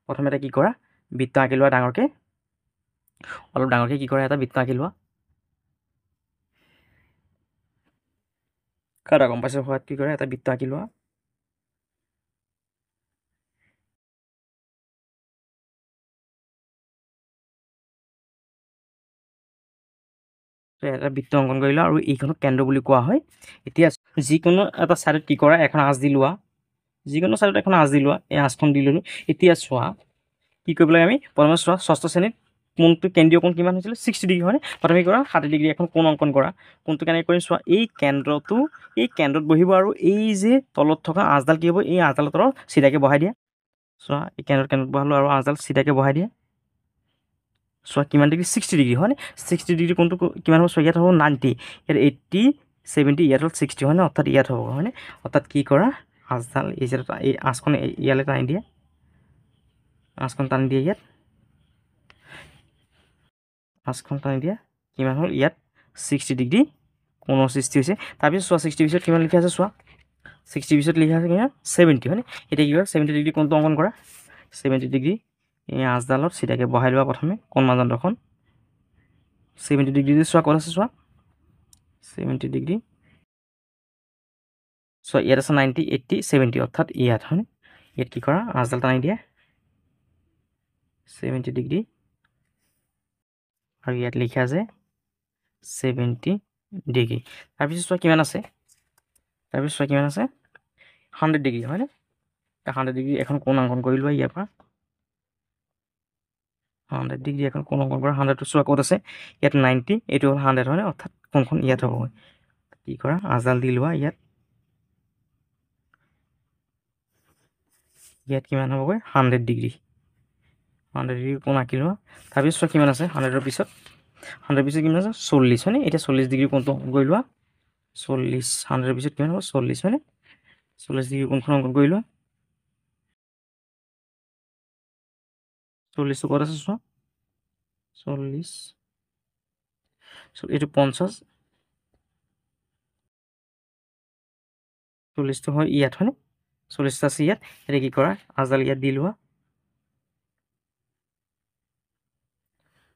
প্ৰথমতে কি কৰা বৃত্ত আঁকি লোৱা, ডাঙৰকৈ অলপ ডাঙৰকৈ কি কৰা এটা বৃত্ত আঁকি লোৱা, কাটা গম পাইছে হোৱাত কি কৰে এটা বৃত্ত আঁকি লোৱা এটা বৃত্ত অংকন কৰি লোৱা আৰু এইখনক কেন্দ্ৰ বুলি কোৱা হয় এতিয়া যিকোনো এটা ছাইডত কি কৰা এখন আঁচ দি লোৱা যিকোনো ছাইডত এখন আঁচ দি লোৱা এই আঁচখন দি ল'লোঁ এতিয়া চোৱা কি কৰিব লাগে আমি প্ৰথমে চোৱা ষষ্ঠ শ্ৰেণীত কোণটো কেন্দ্ৰীয় কোণ কিমান হৈছিলে 60 ডিগ্ৰী হয়নে প্ৰথমে কি কৰা 60 ডিগ্ৰী এখন কোণ অংকন কৰা কোণটো কেনেকৈ কৰিম চোৱা এই কেন্দ্ৰত বহিব আৰু এই যে তলত থকা আঁচডাল কি হ'ব এই আঁচডালৰ তলত চিধাকৈ বহাই দিয়া চোৱা এই কেন্দ্ৰত বহালোঁ আৰু আঁচডাল চিধাকৈ বহাই দিয়া চোৱা কিমান ডিগ্ৰী 60 ডিগ্ৰী হয়নে 60 ডিগ্ৰী কোণটো কিমান হ'ব চোৱা ইয়াত হ'ব 90 ইয়াত 80 70 ইয়াত হ'ল 60 হয়নে অৰ্থাৎ ইয়াত হ'ব হয়নে অৰ্থাৎ কি কৰা আঁচডাল এই আঁচখন ইয়ালৈ টানি দিয়া আঁচখন টানি দিয়া ইয়াত আঁচখন টানি দিয়া কিমান হ'ল ইয়াত 60 ডিগ্ৰী কোণৰ সৃষ্টি হৈছে তাৰপিছত চোৱা 60 পিছত কিমান লিখা আছে চোৱা 60 পিছত লিখা আছে কিমান 70 হয়নে এতিয়া কি কৰা 70 ডিগ্ৰী কোণটো অংকন কৰা 70 ডিগ্ৰী এই আঁচডালত চিধাকৈ বহাই লোৱা প্ৰথমে কোণ মাজন্তৰখন 70 ডিগ্ৰী চোৱা ক'ত আছে চোৱা 70 ডিগ্ৰী চোৱা ইয়াত আছে 90 80 70 অৰ্থাৎ ইয়াত হয়নে ইয়াত কি কৰা আঁচডাল টানি দিয়া 70 ডিগ্ৰী আৰু ইয়াত লিখা আছে 70 ডিগ্ৰী তাৰপিছত চোৱা কিমান আছে 100 ডিগ্ৰী হয়নে 100 ডিগ্ৰী এখন কোণ অংকন কৰি লোৱা ইয়াৰ পৰা 100 ডিগ্ৰী এখন কোণ অংকন কৰা 100টো চোৱা ক'ত আছে ইয়াত 90 এইটো হ'ল 100 হয়নে অৰ্থাৎ কোণখন ইয়াত হ'ব কি কৰা আঁচডাল দি লোৱা ইয়াত কিমান হ'বগৈ 100 ডিগ্ৰী কোণ আঁকি লোৱা তাৰপিছত চোৱা কিমান আছে 100ৰ পিছত কিমান আছে 40 হয়নে এতিয়া 40 ডিগ্ৰী কোণটো অংকন কৰি লোৱা 40 100ৰ পিছত কিমান হ'ব 40 হয়নে 40 ডিগ্ৰী কোণখন অংকন কৰি লোৱা 40টো ক'ত আছে চোৱা 40 এইটো 50 40টো হয় ইয়াত হয়নে 40টা আছে ইয়াত এতিয়া কি কৰা আঁচডাল ইয়াত দি লোৱা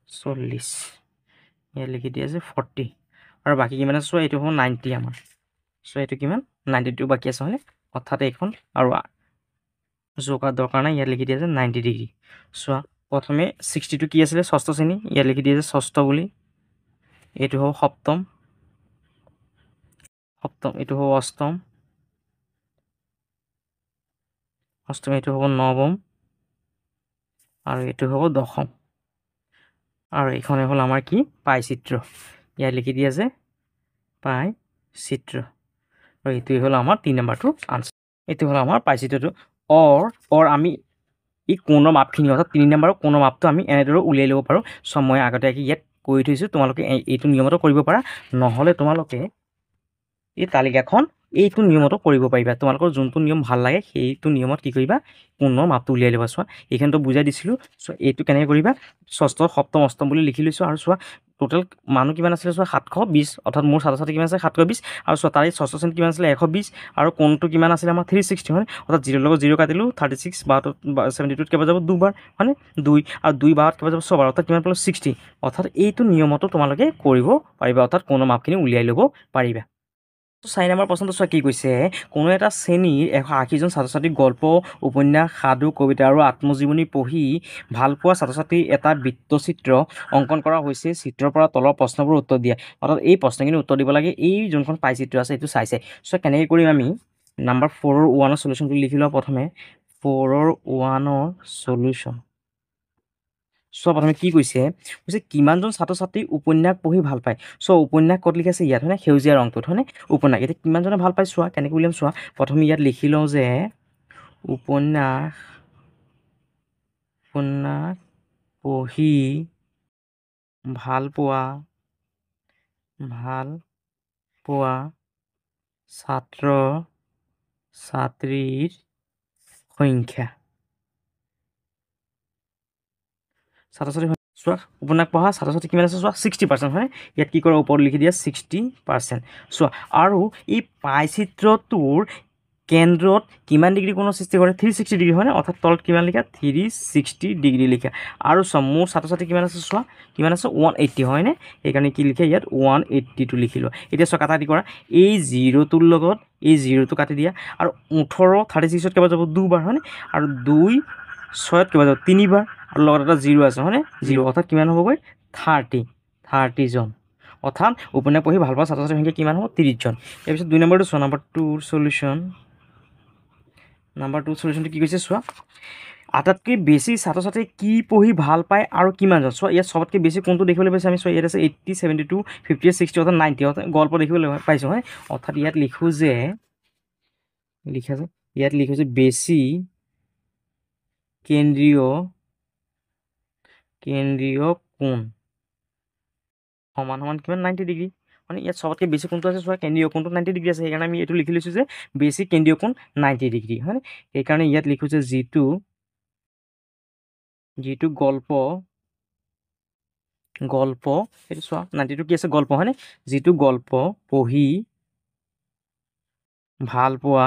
40 ইয়াত লিখি দিয়া আছে 40 আৰু বাকী কিমান আছে চোৱা এইটো হ'ব 90 আমাৰ চোৱা এইটো কিমান 92 বাকী আছে হয়নে অৰ্থাৎ এইখন আৰু জোকা দৰকাৰ নাই ইয়াত লিখি দিয়া আছে 90 ডিগ্ৰী চোৱা প্ৰথমে 60টো কি আছিলে ষষ্ঠ শ্ৰেণী ইয়াত লিখি দিয়া আছে ষষ্ঠ বুলি এইটো হ'ব সপ্তম এইটো হ'ব অষ্টম এইটো হ'ব নৱম আৰু এইটো হ'ব দশম আৰু এইখনে হ'ল আমাৰ কি পাই চিত্ৰ ইয়াত লিখি দিয়া আছে পাই চিত্ৰ আৰু এইটোৱে হ'ল আমাৰ 3 নম্বৰটো আনসাৰ এইটো হ'ল আমাৰ পাই চিত্ৰটো অৰ আমি এই কোণৰ মাপখিনি অৰ্থাৎ 3 নম্বৰৰ কোণৰ মাপটো আমি এনেদৰে উলিয়াই ল'ব পাৰোঁ চ' মই আগতীয়াকৈ ইয়াত কৰি থৈছোঁ তোমালোকে এইটো নিয়মতো কৰিব পাৰা নহ'লে তোমালোকে এই তালিকাখন এইটো নিয়মতো কৰিব পাৰিবা তোমালোকৰ যোনটো নিয়ম ভাল লাগে সেইটো নিয়মত কি কৰিবা কোণৰ মাপটো উলিয়াই ল'বা চোৱা এইখানটো বুজাই দিছিলোঁ চ' এইটো কেনেকৈ কৰিবা ষষ্ঠ সপ্তম অষ্টম বুলি লিখি লৈছোঁ আৰু চোৱা টোটেল মানুহ কিমান আছিলে চোৱা 720 অৰ্থাৎ মোৰ ছাত্ৰ ছাত্ৰী কিমান আছে 720 আৰু চোৱা তাৰে ষষ্ঠ শ্ৰেণীত কিমান আছিলে 120 আৰু কোণটো কিমান আছিলে আমাৰ 360 হয় অৰ্থাৎ 0 লগত 0 কাটিলোঁ 36 বা 72ত কেইবাৰ যাব দুবাৰ হয়নে 2 আৰু 2 বাৰত কেইবাৰ যাব 6 বাৰ অৰ্থাৎ কিমান পালোঁ 60 অৰ্থাৎ এইটো নিয়মতো তোমালোকে কৰিব পাৰিবা অৰ্থাৎ কোণৰ মাপখিনি উলিয়াই ল'ব পাৰিবা 4 নম্বৰ প্ৰশ্নটো চোৱা কি কৈছে কোনো এটা শ্ৰেণীৰ 180জন ছাত্ৰ ছাত্ৰীক গল্প উপন্যাস সাধু কবিতা আৰু আত্মজীৱনী পঢ়ি ভাল পোৱা ছাত্ৰ ছাত্ৰীৰ এটা বৃত্তচিত্ৰ অংকন কৰা হৈছে চিত্ৰৰ পৰা তলৰ প্ৰশ্নবোৰ উত্তৰ দিয়া অৰ্থাৎ এই প্ৰশ্নখিনি উত্তৰ দিব লাগে এই যোনখন পাই চিত্ৰ আছে এইটো চাইছে চ' কেনেকৈ কৰিম আমি নাম্বাৰ 4ৰ 1ৰ সলিউশ্যনটো লিখি লোৱা প্ৰথমে 4ৰ 1ৰ সলিউশ্যন চ' প্ৰথমে কি কৈছে কিমানজন ছাত্ৰ ছাত্ৰী উপন্যাস পঢ়ি ভাল পায় চ' উপন্যাস ক'ত লিখি আছে ইয়াত হয়নে সেউজীয়া ৰংটোত হয়নে উপন্যাস এতিয়া কিমানজনে ভাল পায় চোৱা কেনেকৈ উলিয়াম চোৱা প্ৰথমে ইয়াত লিখি লওঁ যে উপন্যাস পঢ়ি ভাল পোৱা ছাত্ৰ ছাত্ৰীৰ সংখ্যা চোৱা উপন্যাস পঢ়া ছাত্ৰ ছাত্ৰী কিমান আছে চোৱা 60% হয় ইয়াত কি কৰা ওপৰত লিখি দিয়া 60% চোৱা আৰু এই পাই চিত্ৰটোৰ কেন্দ্ৰত কিমান ডিগ্ৰী কোণৰ সৃষ্টি কৰে 360 ডিগ্ৰী হয়নে অৰ্থাৎ তলত কিমান লিখা 360 ডিগ্ৰী লিখা আৰু চোৱা মোৰ ছাত্ৰ ছাত্ৰী কিমান আছে চোৱা কিমান আছে 180 হয়নে সেইকাৰণে কি লিখে ইয়াত 180টো লিখি লোৱা এতিয়া চোৱা কাটাকাটি কৰা এই 0টোৰ লগত এই 0টো কাটি দিয়া আৰু 18 36ত কেইবাৰ যাব দুবাৰ হয়নে আৰু 2 6ত কেইবাৰ যাব তিনিবাৰ আৰু লগত এটা 0 আছে হয়নে 0 অৰ্থাৎ কিমান হ'বগৈ 30 জন অৰ্থাৎ উপন্যাস পঢ়ি ভাল পোৱা ছাত্ৰ ছাত্ৰীৰ সংখ্যা কিমান হ'ব 30 জন তাৰপিছত 2 নম্বৰটো চোৱা নাম্বাৰ 2ৰ সলিউশ্যন নাম্বাৰ 2 সলিউশ্যনটো কি কৈছে চোৱা আটাইতকৈ বেছি ছাত্ৰ ছাত্ৰীয়ে কি পঢ়ি ভাল পায় আৰু কিমানজন চোৱা ইয়াত চবতকৈ বেছি কোনটো দেখিবলৈ পাইছে আমি চোৱা ইয়াত আছে 80 72 50 60 অৰ্থাৎ 90 অৰ্থাৎ গল্প দেখিবলৈ পাইছোঁ হয় অৰ্থাৎ ইয়াত লিখোঁ যে ইয়াত লিখোঁ যে বেছি কেন্দ্ৰীয় কোণ সমান সমান কিমান 90 ডিগ্ৰী মানে ইয়াত চবতকৈ বেছি কোনটো আছে চোৱা কেন্দ্ৰীয় কোণটো 90 ডিগ্ৰী আছে সেইকাৰণে আমি এইটো লিখি লৈছোঁ যে বেছি কেন্দ্ৰীয় কোণ 90 ডিগ্ৰী হয়নে সেইকাৰণে ইয়াত লিখোঁ যে যিটো গল্প এইটো চোৱা 90টো কি আছে গল্প হয়নে যিটো গল্প পঢ়ি ভাল পোৱা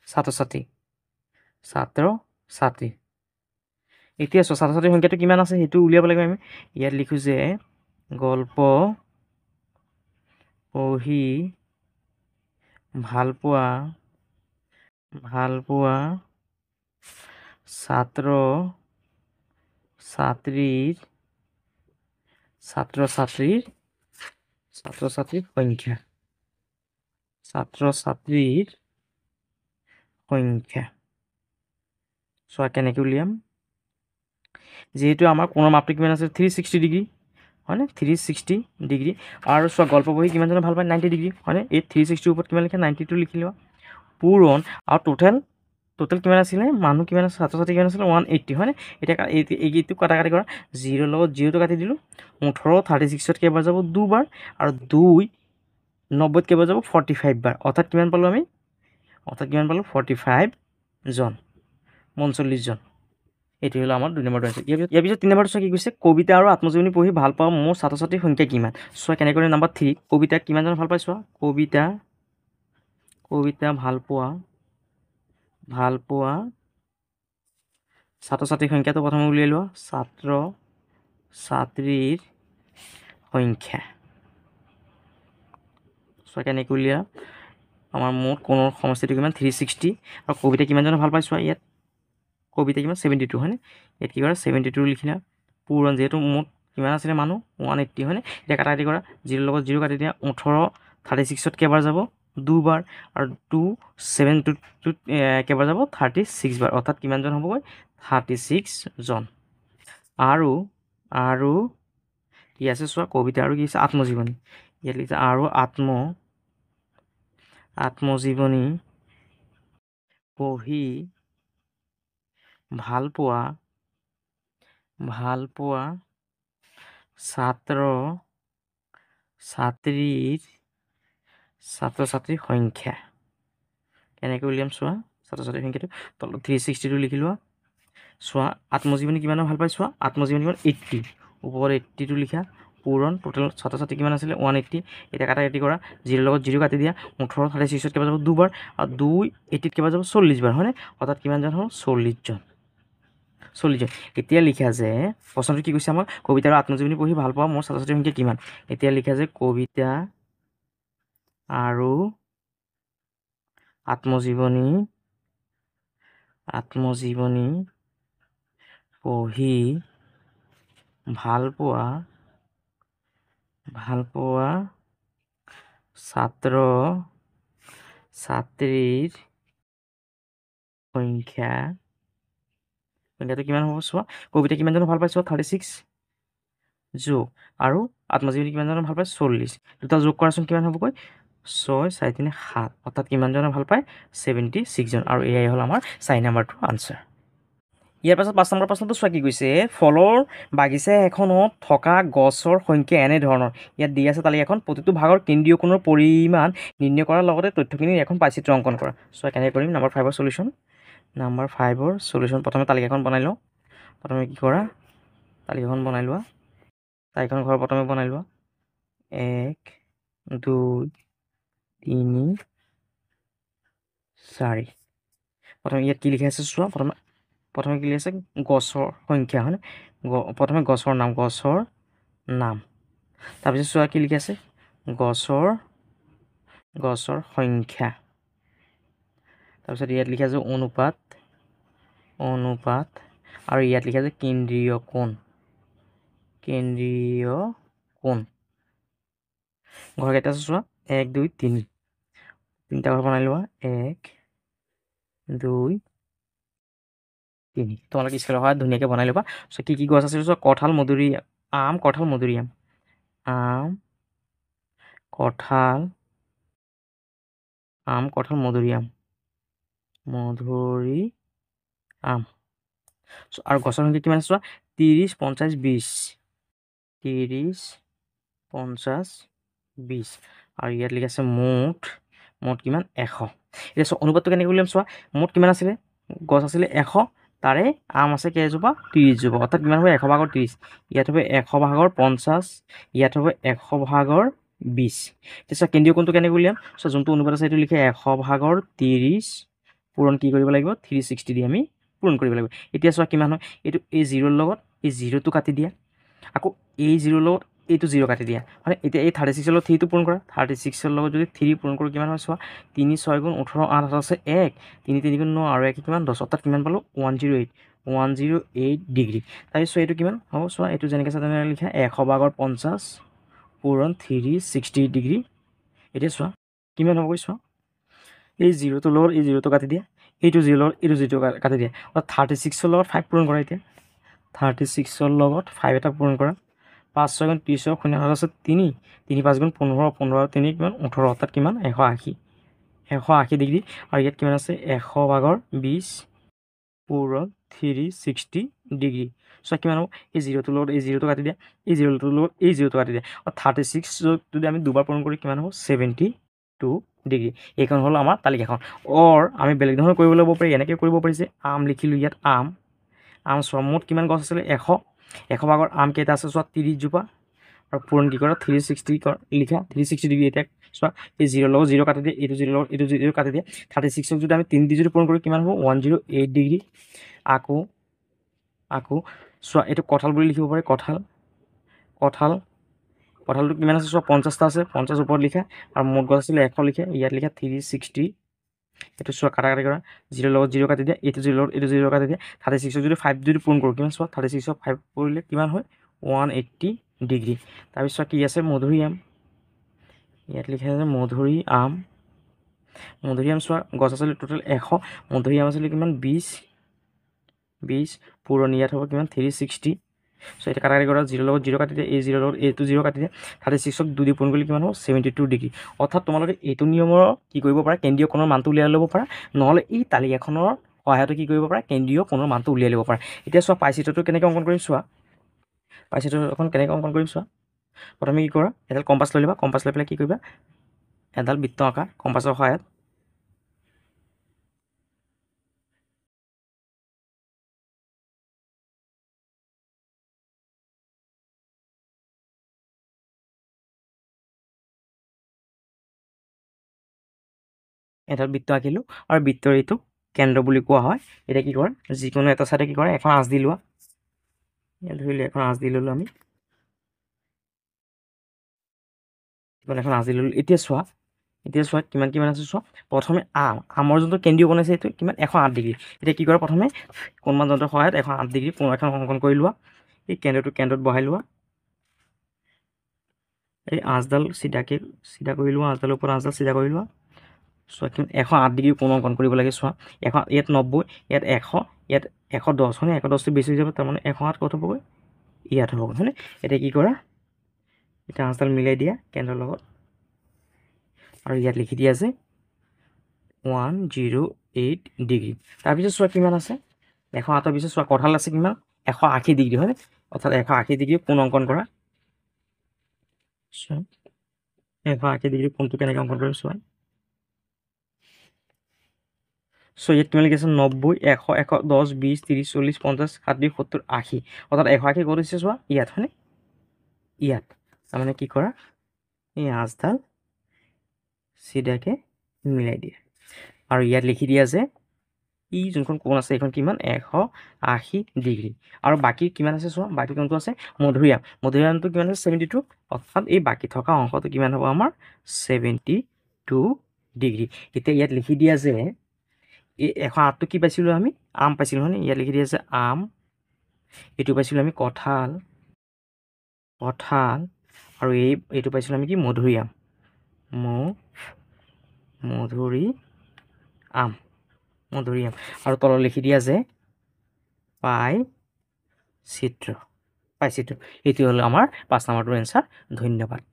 ছাত্ৰ ছাত্ৰী এতিয়া চোৱা ছাত্ৰ ছাত্ৰীৰ সংখ্যাটো কিমান আছে সেইটো উলিয়াব লাগিব আমি ইয়াত লিখোঁ যে গল্প পঢ়ি ভাল পোৱা ছাত্ৰ ছাত্ৰীৰ সংখ্যা চোৱা কেনেকৈ উলিয়াম যিহেতু আমাৰ কোণৰ মাপটো কিমান আছে 360 ডিগ্ৰী হয়নে 360 ডিগ্ৰী আৰু চোৱা গল্প পঢ়ি কিমানজনে ভাল পায় 90 ডিগ্ৰী হয়নে এই 360ৰ ওপৰত কিমান লিখে 90টো লিখি লোৱা পূৰণ আৰু টোটেল কিমান আছিলে মানুহ কিমান আছে ছাত্ৰ ছাত্ৰী কিমান আছিলে 180 হয়নে এতিয়া এইটো কাটাকাটি কৰা 0 লগত 0টো কাটি দিলোঁ 18 36ত কেইবাৰ যাব দুবাৰ আৰু 2 90ত কেইবাৰ যাব 45 বাৰ অৰ্থাৎ কিমান পালোঁ আমি 45 জন 39 জন এইটো হ'ল আমাৰ 2 নম্বৰটো আছে ইয়াৰ পিছত 3 নম্বৰটো চোৱা কি কৈছে কবিতা আৰু আত্মজীৱনী পঢ়ি ভাল পাওঁ মোৰ ছাত্ৰ ছাত্ৰীৰ সংখ্যা কিমান চোৱা কেনেকৈ নাম্বাৰ 3 কবিতা কিমানজন ভাল পায় চোৱা কবিতা ভাল পোৱা ছাত্ৰ ছাত্ৰীৰ সংখ্যাটো প্ৰথমে উলিয়াই লোৱা ছাত্ৰ ছাত্ৰীৰ সংখ্যা চোৱা কেনেকৈ উলিয়াই আমাৰ মুঠ কোণৰ সমষ্টিটো কিমান 360 আৰু কবিতা কিমানজনে ভাল পায় চোৱা ইয়াত কবিতা কিমান 72 হয়নে ইয়াত কি কৰা 72 লিখিলা পূৰণ যিহেতু মুঠ কিমান আছিলে মানুহ 180 হয়নে এতিয়া কাটাকাটি কৰা 0 লগত 0 কাটি দিয়া 18 36ত কেইবাৰ যাব দুবাৰ আৰু 2 7 কেইবাৰ যাব 36 বাৰ অৰ্থাৎ কিমানজন হ'বগৈ 36 জন আৰু কি আছে চোৱা কবিতা আৰু কি আছে আত্মজীৱনী ইয়াত লিখিছে আৰু আত্মজীৱনী পঢ়ি ভাল পোৱা ছাত্ৰ ছাত্ৰীৰ সংখ্যা কেনেকৈ উলিয়াম চোৱা ছাত্ৰ ছাত্ৰীৰ সংখ্যাটো তলত 360টো লিখি লোৱা চোৱা আত্মজীৱনী কিমানৰ ভাল পাই চোৱা আত্মজীৱনী কিমান 80 ওপৰত 80টো লিখা পূৰণ টোটেল ছাত্ৰ ছাত্ৰী কিমান আছিলে 180 এতিয়া কাটাকাটি কৰা 0 লগত 0 কাটি দিয়া 18 36ত কেইবাৰ যাব দুবাৰ আৰু 2 80ত কেইবাৰ যাব 40 বাৰ হয়নে অৰ্থাৎ কিমানজন হ'ল 40 জন এতিয়া লিখা যে প্ৰশ্নটো কি কৈছে আমাক কবিতা আৰু আত্মজীৱনী পঢ়ি ভাল পোৱা মোৰ ছাত্ৰ ছাত্ৰীৰ সংখ্যা কিমান এতিয়া লিখা যে কবিতা আৰু আত্মজীৱনী পঢ়ি ভাল পোৱা ছাত্ৰ ছাত্ৰীৰ সংখ্যাটো কিমান হ'ব চোৱা কবিতা কিমানজন ভাল পাইছোঁ 36 যোগ আৰু আত্মজীৱনী কিমানজনে ভাল পায় 40 দুটা যোগ কৰাচোন কিমান হ'বগৈ 6 4 3 7 অৰ্থাৎ কিমানজনে ভাল পায় 76 জন আৰু এয়াই হ'ল আমাৰ 4 নম্বৰটো আনচাৰ ইয়াৰ পাছত 5 নম্বৰ প্ৰশ্নটো চোৱা কি কৈছে ফলৰ বাগিচা এখনত থকা গছৰ সংখ্যা এনেধৰণৰ ইয়াত দি আছে তালিকাখন প্ৰতিটো ভাগৰ কেন্দ্ৰীয় কোণৰ পৰিমাণ নিৰ্ণয় কৰাৰ লগতে তথ্যখিনি এখন পাইচিত্ৰ অংকন কৰা চোৱা কেনেকৈ কৰিম নাম্বাৰ 5ৰ সলিউশ্যন প্ৰথমে তালিকাখন বনাই লওঁ প্ৰথমে কি কৰা তালিকাখন বনাই লোৱা 1 2 তিনি 4 প্ৰথমে ইয়াত কি লিখা আছে চোৱা প্ৰথমে কি লিখা আছে গছৰ সংখ্যা হয়নে প্ৰথমে গছৰ নাম তাৰপিছত চোৱা কি লিখা আছে গছৰ সংখ্যা তাৰপিছত ইয়াত লিখা আছে অনুপাত আৰু ইয়াত লিখা আছে কেন্দ্ৰীয় কোণ ঘৰ কেইটা আছে চোৱা 1 2 3 তিনিটা ঘৰ বনাই লোৱা 1 2 3 তোমালোকে স্কেলৰ সহায়ত ধুনীয়াকৈ বনাই ল'বা কি কি গছ আছিল চোৱা কঁঠাল মধুৰিআম আম কঁঠাল মধুৰিআম আৰু গছৰ সংখ্যা কিমান চোৱা 30 50 20 30 50 20 আৰু ইয়াত লিখা আছে মুঠ কিমান 100 এতিয়া চোৱা অনুপাতটো কেনেকৈ উলিয়াম চোৱা মুঠ কিমান আছিলে গছ আছিলে 100 তাৰে আম আছে কেইজোপা 30 জোপা অৰ্থাৎ কিমান হ'ব 100 ভাগৰ 30 ইয়াত হ'ব 100 ভাগৰ 50 ইয়াত হ'ব 100 ভাগৰ 20 এতিয়া চোৱা কেন্দ্ৰীয় কোণটো কেনেকৈ উলিয়াম চোৱা যোনটো অনুপাত আছে সেইটো লিখে 100 ভাগৰ 30 পূৰণ কি কৰিব লাগিব 360 দি আমি পূৰণ কৰিব লাগিব এতিয়া চোৱা কিমান হয় এইটো এই 0ৰ লগত এই 0টো কাটি দিয়া আকৌ এই 0ৰ লগত এইটো 0 কাটি দিয়া মানে এতিয়া এই 36ৰ লগত 3টো পূৰণ কৰা 36ৰ লগত যদি 3 পূৰণ কৰোঁ কিমান হয় চোৱা 3 6 গুণ 18 8 আছে 1 3 3 গুণ 9 আৰু 1 কিমান 10 অৰ্থাৎ কিমান পালোঁ 108 ডিগ্ৰী তাৰপিছত এইটো কিমান হ'ব চোৱা এইটো যেনেকৈ আছে তেনেকৈ লিখা 100 ভাগৰ 50 পূৰণ 360 ডিগ্ৰী এতিয়া চোৱা কিমান হ'বগৈ চোৱা এই 0টোৰ লগত এই 0টো কাটি দিয়া এইটো 0 লগত এইটো 0টো কাটি দিয়া অৰ্থাৎ 36ৰ লগত 5 পূৰণ কৰা এতিয়া 36ৰ লগত 5 এটা পূৰণ কৰা 5 6 গুণ 30 শূন্য আছে 3 3 5 গুণ 15 15 3 কিমান 18 অৰ্থাৎ কিমান 180 ডিগ্ৰী আৰু ইয়াত কিমান আছে 100 ভাগৰ 20 পূৰণ 360 ডিগ্ৰী চোৱা কিমান হ'ব এই 0টোৰ লগত এই 0টো কাটি দিয়া এই 0টোৰ লগত এই 0টো কাটি দিয়া আৰু 36 যদি আমি দুবাৰ পূৰণ কৰি কিমান হ'ব 72 ডিগ্ৰী এইখন হ'ল আমাৰ তালিকাখন আমি বেলেগ ধৰণে কৰিব ল'ব পাৰি এনেকৈ কৰিব পাৰি যে আম লিখিলোঁ ইয়াত আম চোৱা মুঠ কিমান গছ আছিলে 100 ভাগৰ আম কেইটা আছে চোৱা 30 জোপা আৰু পূৰণ কি কৰা 360 লিখা 360 ডিগ্ৰী এতিয়া চোৱা এই 0ৰ লগত 0 কাটি দিয়ে এইটো 0ৰ লগত এইটো 0 কাটি দিয়ে 36ক যদি আমি 3 দি যদি পূৰণ কৰোঁ কিমান হ'ব 108 ডিগ্ৰী আকৌ চোৱা এইটো কঁঠাল বুলি লিখিব পাৰে কঁঠালটো কিমান আছে চোৱা 50টা আছে 50 ওপৰত লিখা আৰু মুঠ গছ আছিলে 100 লিখা ইয়াত লিখা 360 এইটো চোৱা কাটাকাটি কৰা 0ৰ লগত 0 কাটি দিয়া এইটো 0ৰ লগত এইটো 0 কাটি দিয়া 36ক যদি 5 যদি পূৰণ কৰোঁ কিমান চোৱা 36ক 5 কৰিলে কিমান হয় 180 ডিগ্ৰী তাৰপিছত কি আছে মধুৰিআম ইয়াত লিখা আছে মধুৰিআম চোৱা গছ আছিলে টোটেল 100 মধুৰিআম আছিলে কিমান 20 পূৰণ ইয়াত হ'ব কিমান 360 চ' এতিয়া কাটাকাটি কৰা 0ৰ লগত 0 কাটি দিয়ে এই 0ৰ লগত এইটো 0 কাটি দিয়ে 36ক 2 দি পূৰণ কৰিলে কিমান হ'ব 72 ডিগ্ৰী অৰ্থাৎ তোমালোকে এইটো নিয়মৰ কি কৰিব পাৰা কেন্দ্ৰীয় কোণৰ মানটো উলিয়াই ল'ব পাৰা নহ'লে এই তালিকাখনৰ সহায়তে কি কৰিব পাৰা কেন্দ্ৰীয় কোণৰ মানটো উলিয়াই ল'ব পাৰা এতিয়া চোৱা পাইচিত্ৰটো কেনেকৈ অংকন কৰিম চোৱা পাইচিত্ৰখন কেনেকৈ অংকন কৰিম চোৱা প্ৰথমে কি কৰা এডাল কম্পাছ লৈ ল'বা কম্পাছ লৈ পেলাই কি কৰিবা এডাল বৃত্ত আঁকা কম্পাছৰ সহায়ত এডাল বৃত্ত আঁকিলোঁ আৰু বৃত্তৰ এইটো কেন্দ্ৰ বুলি কোৱা হয় এতিয়া কি কৰা যিকোনো এটা চাইডে কি কৰা এখন আঁচ দি লোৱা ধৰিলে এখন আঁচ দি ল'লোঁ আমি এখন আঁচ দি ল'লোঁ এতিয়া চোৱা কিমান আছে চোৱা প্ৰথমে আমৰ যোনটো কেন্দ্ৰীয় কোণ আছে এইটো কিমান 108 ডিগ্ৰী এতিয়া কি কৰা প্ৰথমে কোণমান যন্ত্ৰৰ সহায়ত 108 ডিগ্ৰী কোণ এখন অংকন কৰি লোৱা এই কেন্দ্ৰত বহাই লোৱা এই আঁচডাল চিধা কৰি লোৱা আঁচডালৰ ওপৰত আঁচডাল চিধা কৰি লোৱা চোৱা 108 ডিগ্ৰী কোণ অংকন কৰিব লাগে চোৱা ইয়াত 90 ইয়াত 100 ইয়াত 110 হয়নে 110টো বেছি হৈ যাব তাৰমানে 108 ক'ত হ'বগৈ ইয়াত হ'বগৈ হয়নে এতিয়া কি কৰা এতিয়া আঁচডাল মিলাই দিয়া কেন্দ্ৰৰ লগত আৰু ইয়াত লিখি দিয়া আছে 108 ডিগ্ৰী তাৰপিছত চোৱা কিমান আছে 108ৰ পিছত চোৱা কঁঠাল আছে কিমান 180 ডিগ্ৰী হয়নে অৰ্থাৎ 180 ডিগ্ৰী কোণ অংকন কৰা চোৱা 180 ডিগ্ৰী কোণটো কেনেকৈ অংকন কৰিম চোৱা চ' ইয়াত কিমান লিখিছে 90 100 110 20 30 40 50 60 70 80 অৰ্থাৎ 180 ক'ত হৈছে চোৱা ইয়াত হয়নে ইয়াত তাৰমানে কি কৰা এই আঁচডাল চিধাকৈ মিলাই দিয়ে আৰু ইয়াত লিখি দিয়া যে ই যোনখন কোণ আছে এইখন কিমান 180 ডিগ্ৰী আৰু বাকী কিমান আছে চোৱা বাকী কোণটো আছে মধুৰিআম মধুৰিআমটো কিমান আছে 72 অৰ্থাৎ এই বাকী থকা অংশটো কিমান হ'ব আমাৰ 72 ডিগ্ৰী এতিয়া ইয়াত লিখি দিয়া যে এই 108টো কি পাইছিলোঁ আমি আম পাইছিলোঁ হয়নে ইয়াত লিখি দিয়া আছে আম এইটো পাইছিলোঁ আমি কঁঠাল আৰু এইটো পাইছিলোঁ আমি কি মধুৰিআম মধুৰিআম আৰু তলত লিখি দিয়া যে পাই চিত্ৰ এইটো হ'ল আমাৰ 5 নম্বৰটোৰ এনচাৰ ধন্যবাদ